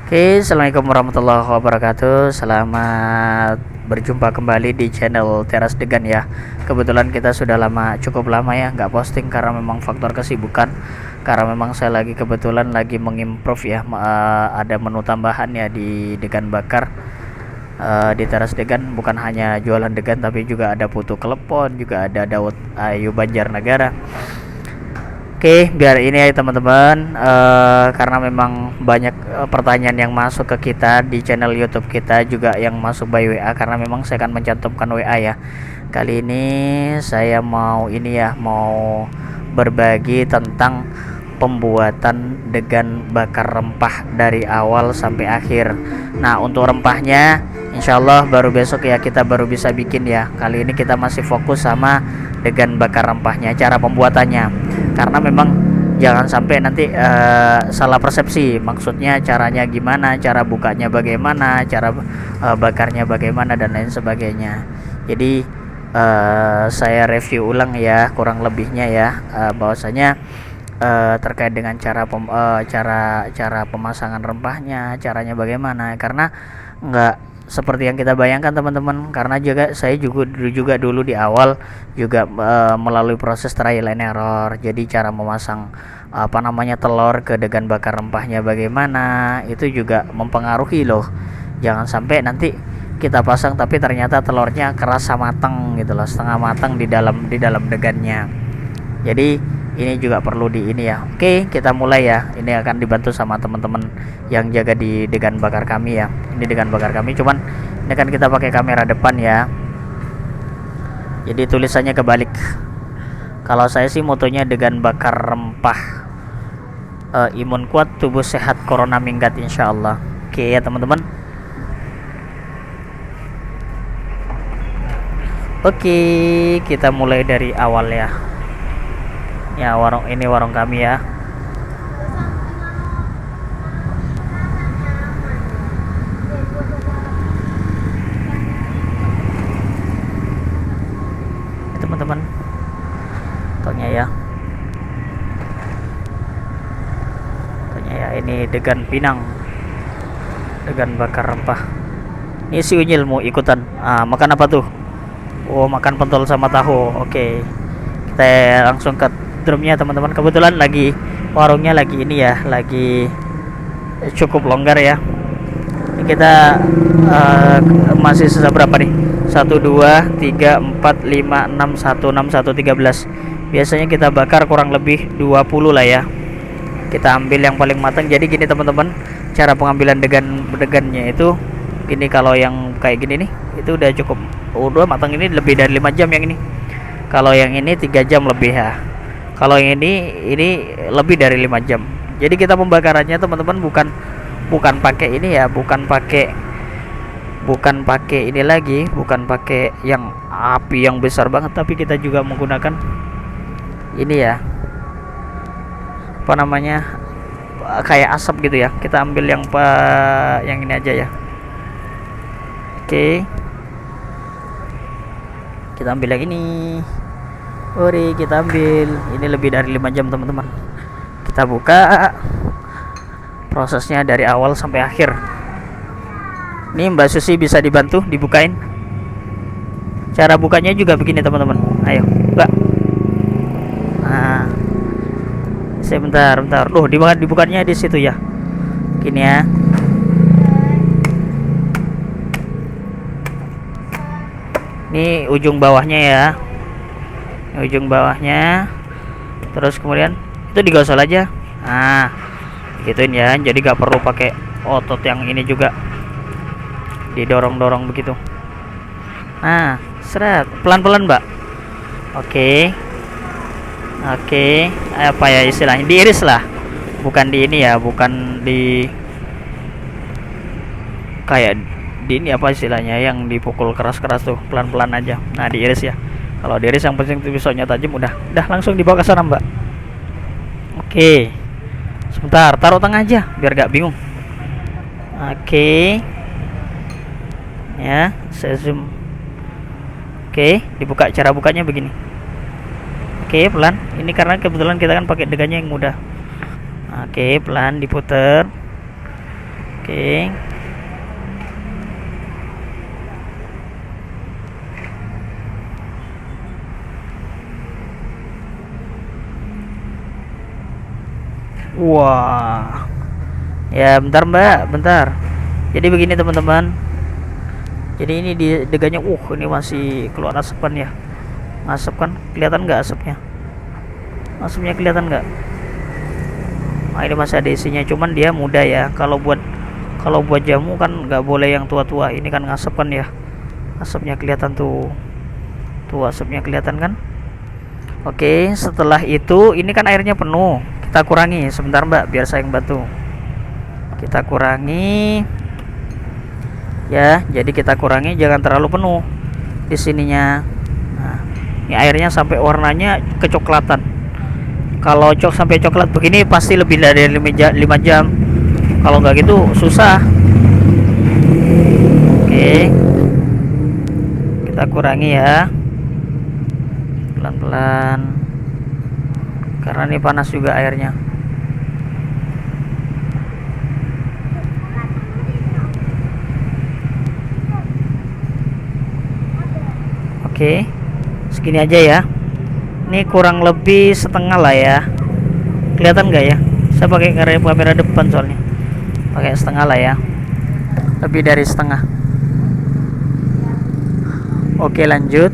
Oke, assalamualaikum warahmatullahi wabarakatuh. Selamat berjumpa kembali di channel Teras Degan ya. Kebetulan kita sudah cukup lama ya nggak posting karena memang faktor kesibukan. Karena memang saya kebetulan lagi mengimprove ya, ada menu tambahan ya di Degan Bakar. Di Teras Degan bukan hanya jualan degan tapi juga ada putu klepon, juga ada dawet ayu Banjarnegara. Oke, biar ini ya teman-teman, karena memang banyak pertanyaan yang masuk ke kita di channel YouTube kita, juga yang masuk by WA, karena memang saya akan mencantumkan WA ya. Kali ini saya mau berbagi tentang pembuatan degan bakar rempah dari awal sampai akhir. Nah, untuk rempahnya insya Allah baru besok ya kita baru bisa bikin ya. Kali ini kita masih fokus sama degan bakar rempahnya, cara pembuatannya, karena memang jangan sampai nanti salah persepsi, maksudnya caranya gimana, cara bukanya bagaimana, cara bakarnya bagaimana, dan lain sebagainya. Jadi saya review ulang ya kurang lebihnya ya, bahwasanya terkait dengan cara pemasangan rempahnya, caranya bagaimana, karena nggak seperti yang kita bayangkan teman-teman, karena saya juga dulu di awal juga melalui proses trial and error. Jadi cara memasang telur ke degan bakar rempahnya bagaimana, itu juga mempengaruhi loh. Jangan sampai nanti kita pasang tapi ternyata telurnya kerasa matang gitu loh, setengah matang di dalam degannya. Jadi ini juga perlu di ini ya. Oke, kita mulai ya. Ini akan dibantu sama teman-teman yang jaga di degan bakar kami ya. Ini degan bakar kami, cuman ini kan kita pakai kamera depan ya. Jadi tulisannya kebalik. Kalau saya sih motonya degan bakar rempah, imun kuat, tubuh sehat, corona minggat insyaallah. Oke ya teman-teman. Oke, kita mulai dari awal ya. Ya, warung kami ya. Ini teman-teman, tonya ya. Ini degan Pinang, degan bakar rempah. Ini si Unyil mau ikutan. Makan apa tuh? Oh, makan pentol sama tahu. Oke, kita langsung ke drumnya teman-teman. Kebetulan warungnya lagi ini ya, lagi cukup longgar ya. Ini kita masih sisa berapa nih? 1 2 3 4 5 6 1 6 1 13. Biasanya kita bakar kurang lebih 20 lah ya. Kita ambil yang paling matang. Jadi gini teman-teman, cara pengambilan degannya itu gini. Kalau yang kayak gini nih itu udah cukup, udah matang. Ini lebih dari 5 jam yang ini. Kalau yang ini 3 jam lebih ya. Kalau yang ini lebih dari 5 jam. Jadi kita pembakarannya teman-teman bukan pakai ini ya, bukan pakai ini lagi, bukan pakai yang api yang besar banget, tapi kita juga menggunakan ini ya, kayak asap gitu ya. Kita ambil yang ini aja ya. Oke, kita ambil yang ini. Ori, kita ambil. Ini lebih dari 5 jam teman-teman. Kita buka, prosesnya dari awal sampai akhir. Ini Mbak Susi bisa dibantu dibukain. Cara bukanya juga begini teman-teman. Ayo buka. Nah, sebentar. Loh, dibukanya di situ ya. Gini ya. Ini ujung bawahnya ya. Ujung bawahnya, terus kemudian itu digosol aja. Nah, gituin ya. Jadi gak perlu pakai otot yang ini juga, didorong begitu. Nah, seret, pelan-pelan mbak. Oke, apa ya istilahnya, diiris lah, bukan di ini ya, bukan di kayak di ini, apa istilahnya, yang dipukul keras-keras tuh, pelan-pelan aja. Nah, diiris ya. Kalau diiris yang penting pisaunya tajam, udah langsung dibawa ke sana mbak. Oke, sebentar, taruh tengah aja biar gak bingung. Oke ya, saya zoom. Oke, dibuka. Cara bukanya begini. Oke, pelan. Ini karena kebetulan kita kan pakai degannya yang mudah. Oke, pelan diputer. Oke. Wah. Ya, bentar Mbak, bentar. Jadi begini teman-teman. Jadi ini di degannya, ini masih keluar asapan ya. Asap kan, kelihatan nggak asapnya? Asapnya kelihatan nggak? Nah, ini masih ada isinya, cuman dia muda ya. Kalau buat jamu kan nggak boleh yang tua-tua. Ini kan ngasap kan ya. Asapnya kelihatan tuh. Tuh asapnya kelihatan kan? Oke, setelah itu ini kan airnya penuh. Kita kurangi sebentar Mbak, biar saya yang bantu. Kita kurangi ya, jadi kita kurangi, jangan terlalu penuh di sininya. Nah, ini airnya sampai warnanya kecoklatan. Kalau sampai coklat begini pasti lebih dari 5 jam. Kalau nggak gitu susah. Oke, kita kurangi ya, pelan-pelan, karena ini panas juga airnya. Oke, segini aja ya. Ini kurang lebih setengah lah ya. Kelihatan nggak ya? Saya pakai kamera depan soalnya. Pakai setengah lah ya. Lebih dari setengah. Oke, lanjut.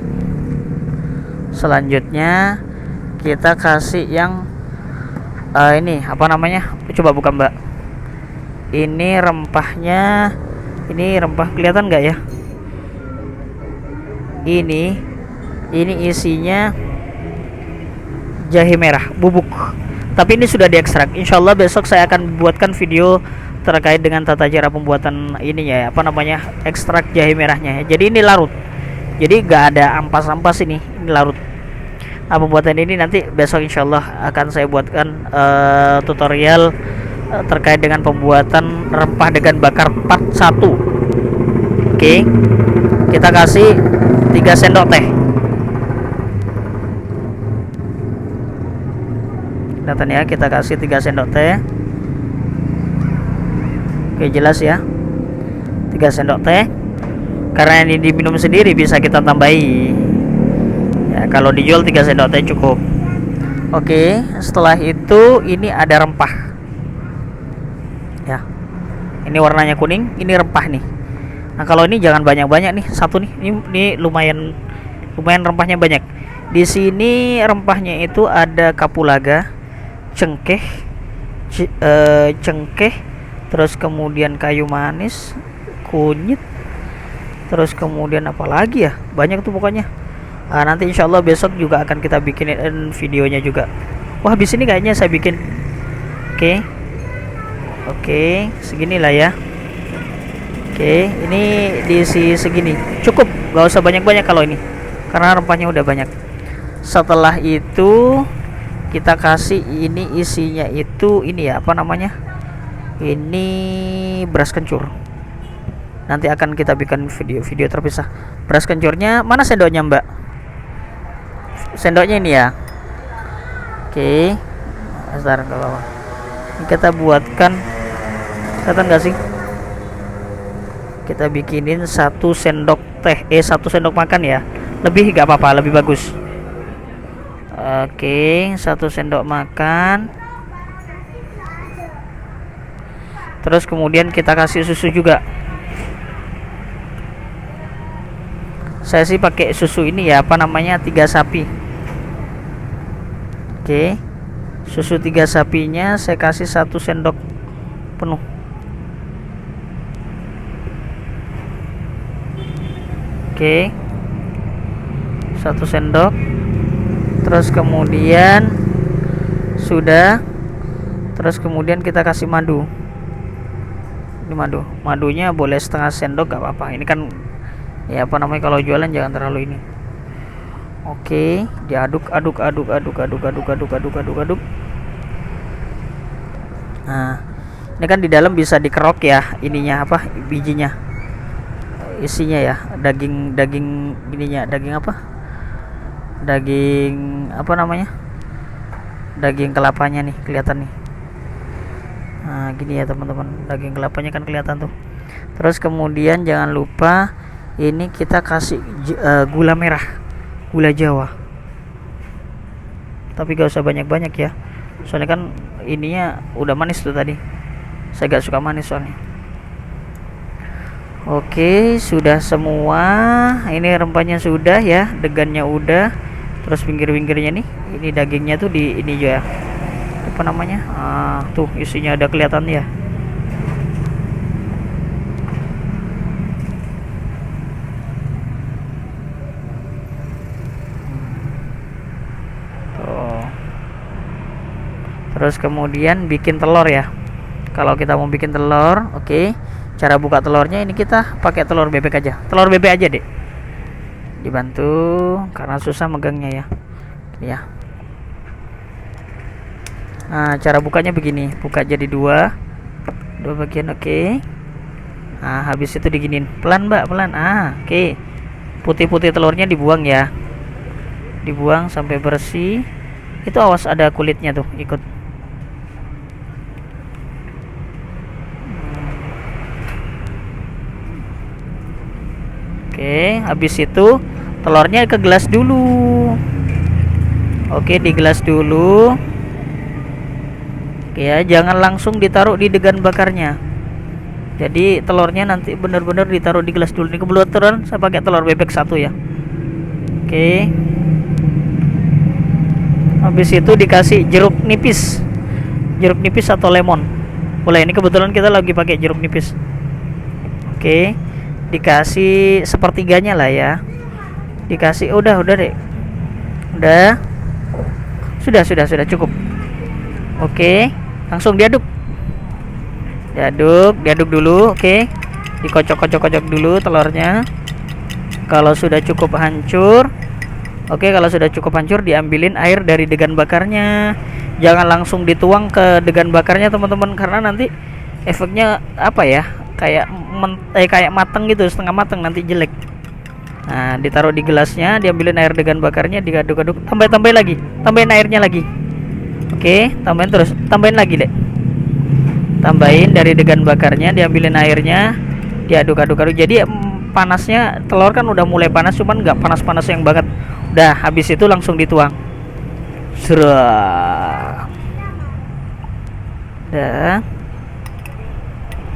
Selanjutnya kita kasih yang ini apa namanya? Coba buka Mbak. Ini rempahnya. Ini rempah kelihatan nggak ya? Ini isinya jahe merah bubuk, tapi ini sudah diekstrak. Insya Allah besok saya akan buatkan video terkait dengan tata cara pembuatan ininya ya, apa namanya, ekstrak jahe merahnya ya. Jadi ini larut, jadi nggak ada ampas-ampas, ini larut. Nah, pembuatan ini nanti besok insya Allah akan saya buatkan tutorial terkait dengan pembuatan rempah degan bakar part 1. Oke, kita kasih 3 sendok teh. Kelihatan ya, kita kasih 3 sendok teh. Oke, jelas ya, 3 sendok teh. Karena ini diminum sendiri bisa kita tambahi ya, kalau dijual 3 sendok teh cukup. Oke, setelah itu ini ada rempah ya, ini warnanya kuning, ini rempah nih. Nah, kalau ini jangan banyak-banyak nih, satu nih. Ini lumayan rempahnya banyak. Di sini rempahnya itu ada kapulaga, cengkeh, terus kemudian kayu manis, kunyit, terus kemudian apa lagi ya? Banyak tuh pokoknya. Nah, nanti insya Allah besok juga akan kita bikinin videonya juga. Wah, habis ini kayaknya saya bikin. Oke, seginilah ya. Oke, ini diisi segini cukup, gak usah banyak-banyak kalau ini, karena rempahnya udah banyak. Setelah itu kita kasih ini isinya itu ini ya, apa namanya, ini beras kencur. Nanti akan kita bikin video terpisah. Beras kencurnya mana sendoknya Mbak? Sendoknya ini ya. Oke, sebentar ke bawah. Ini kita buatkan, kelihatan nggak sih? Kita bikinin 1 sendok teh, 1 sendok makan ya. Lebih gak apa-apa, lebih bagus. Oke, 1 sendok makan. Terus kemudian kita kasih susu juga. Saya sih pakai susu ini ya, apa namanya, 3 sapi. Oke, susu 3 sapinya saya kasih 1 sendok penuh. Oke, 1 sendok. Terus kemudian sudah. Terus kemudian kita kasih madu. Ini madunya boleh setengah sendok gak apa-apa. Ini kan ya, apa namanya, kalau jualan jangan terlalu ini. Oke, diaduk. Nah, ini kan di dalam bisa dikerok ya, ininya apa, bijinya, isinya ya, daging ininya, daging apa namanya, daging kelapanya nih, kelihatan nih. Nah gini ya teman-teman, daging kelapanya kan kelihatan tuh. Terus kemudian jangan lupa ini kita kasih gula merah, gula Jawa, tapi gak usah banyak-banyak ya, soalnya kan ininya udah manis tuh tadi, saya gak suka manis soalnya. Oke, sudah semua. Ini rempahnya sudah ya, degannya udah. Terus pinggir-pinggirnya nih, ini dagingnya tuh di ini juga. Apa namanya? Tuh isinya ada kelihatan ya. Tuh. Terus kemudian bikin telur ya. Kalau kita mau bikin telur, oke. Cara buka telurnya ini kita pakai telur bebek aja. Telur bebek aja, Dek. Dibantu karena susah megangnya ya. Ya. Nah, cara bukanya begini. Buka jadi dua bagian, oke. Nah, habis itu diginin. Pelan, Mbak, pelan. Oke. Putih-putih telurnya dibuang ya. Dibuang sampai bersih. Itu awas ada kulitnya tuh, ikut. Oke, habis itu telurnya ke gelas dulu. Oke, di gelas dulu. Oke ya, jangan langsung ditaruh di degan bakarnya. Jadi telurnya nanti benar-benar ditaruh di gelas dulu. Ini kebetulan saya pakai telur bebek 1 ya. Oke. Habis itu dikasih jeruk nipis. Jeruk nipis atau lemon. Boleh, ini kebetulan kita lagi pakai jeruk nipis. Oke. Dikasih sepertiganya lah ya, dikasih udah deh, udah sudah cukup. Oke, langsung diaduk dulu. Oke, dikocok dulu telurnya. Kalau sudah cukup hancur, diambilin air dari degan bakarnya. Jangan langsung dituang ke degan bakarnya teman-teman, karena nanti efeknya apa ya, kayak mateng gitu, setengah mateng, nanti jelek. Nah, ditaruh di gelasnya, diambilin air degan bakarnya, diaduk-aduk, tambahin lagi, tambahin airnya lagi. Oke, tambahin lagi deh. Tambahin dari degan bakarnya, diambilin airnya, diaduk-aduk. Jadi panasnya telur kan udah mulai panas, cuman nggak panas-panas yang banget. Udah, habis itu langsung dituang. Serah. Udah.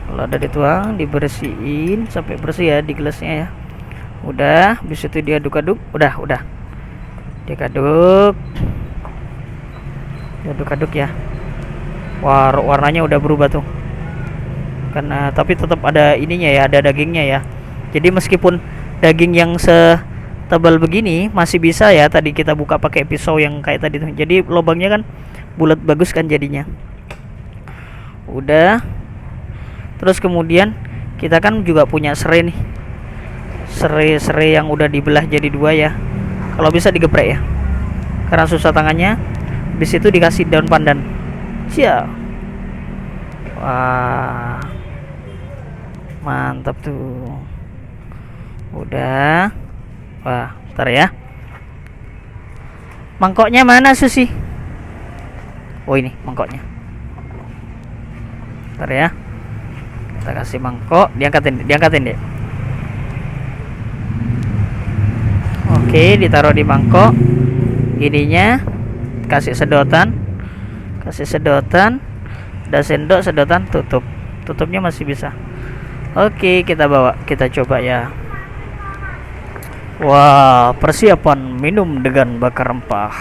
Kalau udah dituang, dibersihin sampai bersih ya di gelasnya ya. Udah, habis itu diaduk-aduk. Udah. Diaduk-aduk ya. Warnanya udah berubah tuh. Karena tapi tetap ada ininya ya, ada dagingnya ya. Jadi meskipun daging yang setebal begini masih bisa ya, tadi kita buka pakai pisau yang kayak tadi tuh. Jadi lubangnya kan bulat bagus kan jadinya. Udah. Terus kemudian kita kan juga punya serai nih, serai yang udah dibelah jadi 2 ya. Kalau bisa digeprek ya, karena susah tangannya. Habis itu dikasih daun pandan. Siap. Wah, mantap tuh. Udah. Wah, bentar ya. Mangkoknya mana, Susi? Oh, ini mangkoknya. Bentar ya. Kita kasih mangkok, diangkatin deh. Oke, ditaruh di mangkok. Ininya kasih sedotan. Ada sendok, sedotan, tutupnya masih bisa. Oke, kita coba ya. Wah, persiapan minum dengan bakar rempah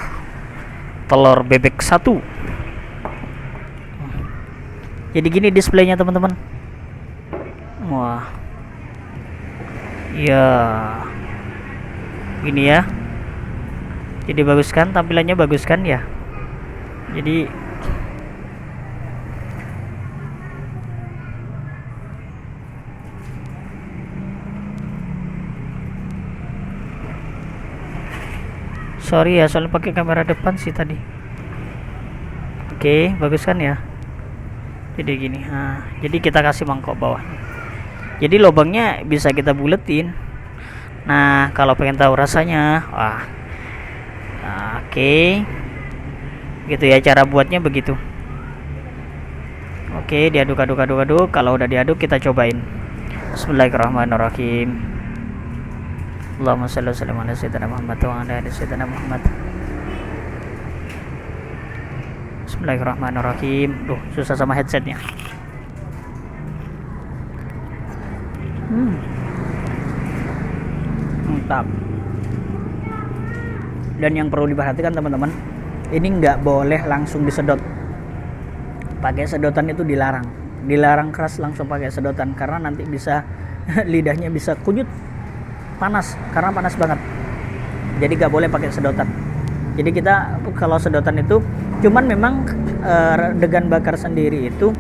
telur bebek 1. Jadi gini displaynya teman-teman. Wah, ya, ini ya. Jadi bagus kan, tampilannya bagus kan ya. Jadi sorry ya, soalnya pakai kamera depan sih tadi. Oke, bagus kan ya. Jadi gini, jadi kita kasih mangkok bawah. Jadi lubangnya bisa kita buletin. Nah, kalau pengen tahu rasanya, oke. Gitu ya, cara buatnya begitu. Oke, diaduk. Kalau udah diaduk kita cobain. Bismillahirrahmanirrahim. Allahumma shalli wa sallim ala sayyidina Muhammad wa ala ali sayyidina Muhammad. Bismillahirrahmanirrahim. Duh, susah sama headsetnya. Mantap. Dan yang perlu diperhatikan teman-teman, ini nggak boleh langsung disedot. Pakai sedotan itu dilarang keras langsung pakai sedotan, karena nanti bisa lidahnya bisa kunyut, panas, karena panas banget. Jadi nggak boleh pakai sedotan. Jadi kita kalau sedotan itu cuman memang degan bakar sendiri itu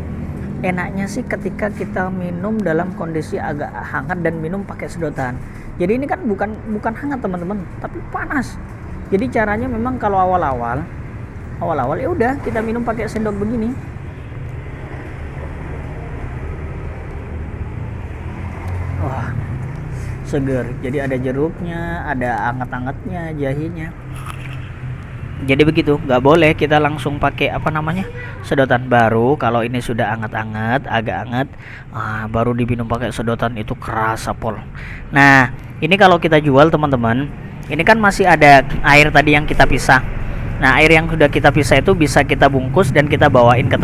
enaknya sih ketika kita minum dalam kondisi agak hangat dan minum pakai sedotan. Jadi ini kan bukan hangat teman-teman, tapi panas. Jadi caranya memang kalau awal-awal ya udah kita minum pakai sendok begini. Wah, seger. Jadi ada jeruknya, ada anget-angetnya, jahenya. Jadi begitu, nggak boleh kita langsung pakai sedotan. Baru kalau ini sudah anget-anget, agak anget, baru diminum pakai sedotan, itu kerasa pol. Nah, ini kalau kita jual teman-teman, ini kan masih ada air tadi yang kita pisah. Nah, air yang sudah kita pisah itu bisa kita bungkus dan kita bawain ke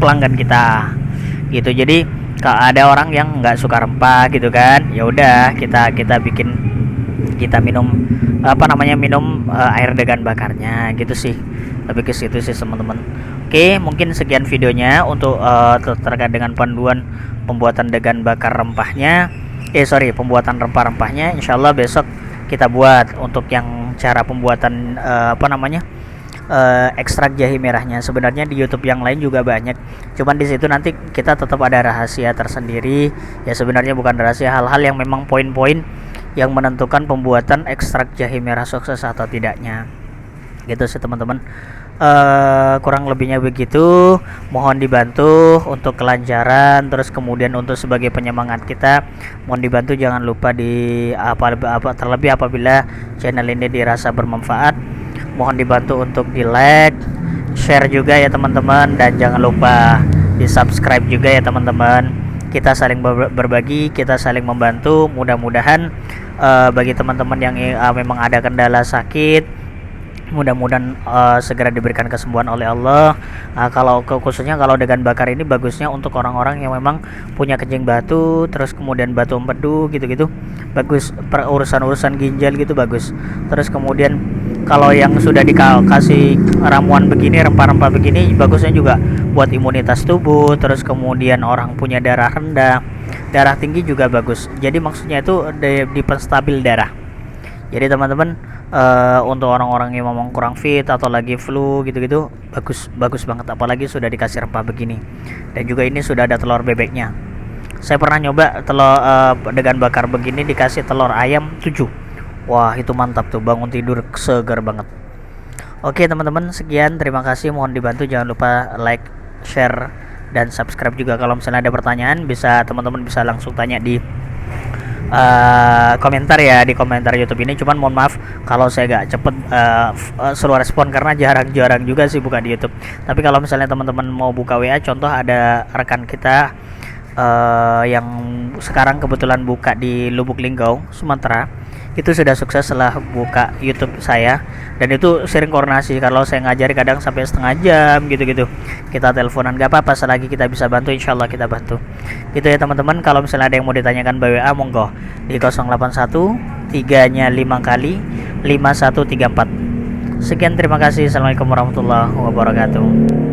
pelanggan kita, gitu. Jadi kalau ada orang yang nggak suka rempah gitu kan, ya udah kita minum minum air degan bakarnya gitu sih. Tapi ke situ sih teman-teman. Oke, mungkin sekian videonya untuk terkait dengan panduan pembuatan degan bakar rempahnya. Pembuatan rempah-rempahnya. Insyaallah besok kita buat untuk yang cara pembuatan ekstrak jahe merahnya. Sebenarnya di YouTube yang lain juga banyak, cuman di situ nanti kita tetap ada rahasia tersendiri ya. Sebenarnya bukan rahasia, hal-hal yang memang poin-poin yang menentukan pembuatan ekstrak jahe merah sukses atau tidaknya, gitu sih teman-teman. Kurang lebihnya begitu. Mohon dibantu untuk kelancaran, terus kemudian untuk sebagai penyemangat kita, mohon dibantu jangan lupa terlebih apabila channel ini dirasa bermanfaat, mohon dibantu untuk di like, share juga ya teman-teman, dan jangan lupa di subscribe juga ya teman-teman. Kita saling berbagi, kita saling membantu. Mudah-mudahan bagi teman-teman yang memang ada kendala sakit, mudah-mudahan segera diberikan kesembuhan oleh Allah. Khususnya kalau degan bakar ini bagusnya untuk orang-orang yang memang punya kencing batu, terus kemudian batu empedu gitu-gitu, bagus. Urusan ginjal gitu bagus. Terus kemudian kalau yang sudah dikasih ramuan begini, rempah-rempah begini, bagusnya juga buat imunitas tubuh. Terus kemudian orang punya darah rendah, darah tinggi juga bagus. Jadi maksudnya itu di penstabil darah. Jadi teman-teman, untuk orang-orang yang memang kurang fit atau lagi flu gitu-gitu, bagus banget, apalagi sudah dikasih rempah begini. Dan juga ini sudah ada telur bebeknya. Saya pernah nyoba telur degan bakar begini dikasih telur ayam 7. Wah, itu mantap tuh, bangun tidur segar banget. Oke teman-teman, sekian, terima kasih. Mohon dibantu jangan lupa like, share, dan subscribe juga. Kalau misalnya ada pertanyaan, teman-teman bisa langsung tanya di komentar ya, di komentar YouTube ini. Cuman mohon maaf kalau saya gak cepet suruh respon, karena jarang juga sih buka di YouTube. Tapi kalau misalnya teman-teman mau buka WA, contoh ada rekan kita yang sekarang kebetulan buka di Lubuk Linggau, Sumatera, itu sudah sukses setelah buka YouTube saya. Dan itu sering koordinasi, kalau saya ngajari kadang sampai setengah jam gitu-gitu, kita teleponan. Gak apa-apa, selagi kita bisa bantu insyaallah kita bantu, gitu ya teman-teman. Kalau misalnya ada yang mau ditanyakan by WA, monggo di 081 3-nya 5 kali 5134. Sekian, terima kasih. Assalamualaikum warahmatullahi wabarakatuh.